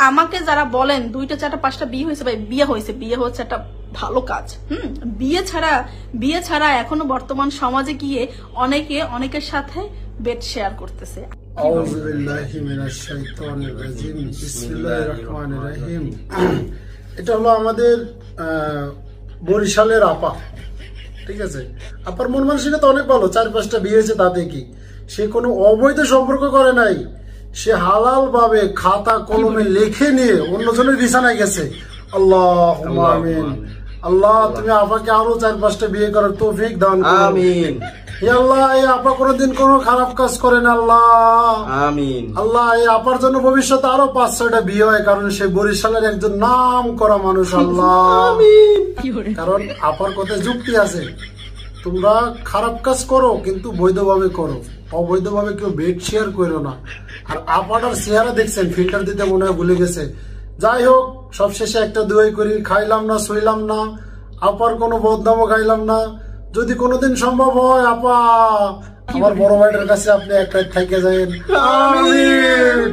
আমাকে যারা বলেন 2টা 4টা 5টা বিয়ে হয়েছে, ভাই বিয়ে হচ্ছে একটা ভালো কাজ। বিয়ে ছাড়া এখনো বর্তমান সমাজে গিয়ে অনেকের সাথে বেড শেয়ার করতেছে। আউযু বিল্লাহি মিনাশ শাইতানির রাজিম। বিসমিল্লাহির রহমানির রহিম। এটা হলো আমাদের বরিশালের আপা, ঠিক আছে। আপার মন মানসিকতা অনেক ভালো, 4-5টা বিয়ে হয়েছে, তাতে কি সে কোনো অবৈধ সম্পর্ক করে নাই, সে হালাল ভাবে খাতা কলমে লিখে নিয়ে অন্যজনের বিছানায় গেছে। আল্লাহুম্মা আমিন। আল্লাহ তুমি আপাকে আরো 4-5টা বিয়ে করার তৌফিক দান করো, আমিন। হে আল্লাহ, এই আপা কোনোদিন কোনো খারাপ কাজ করে না, আল্লাহ আমিন। আল্লাহ এই আপার জন্য ভবিষ্যতে আরো 5-6টা বিয়ে হয়, কারণ সে বরিশালের একজন নাম করা মানুষ, আল্লাহ আমিন। কারণ আপার কথায় যুক্তি আছে, তোমরা খারাপ কাজ করো কিন্তু বৈধভাবে করো, অবৈধভাবে কেউ বেড শেয়ার করো না। আর আপাটার চেহারা দেখছেন, ফিল্টার দিতে মনে হয় ভুলে গেছে। যাই হোক, সবশেষে একটা দুয়াই করি, খাইলাম না শুইলাম না, আপার কোনো বদনামও গাইলাম না। যদি কোনোদিন সম্ভব হয় আপা, আমার বড় ভাইটার কাছে আপনি এক রাত থেকে যাবেন, আমিন।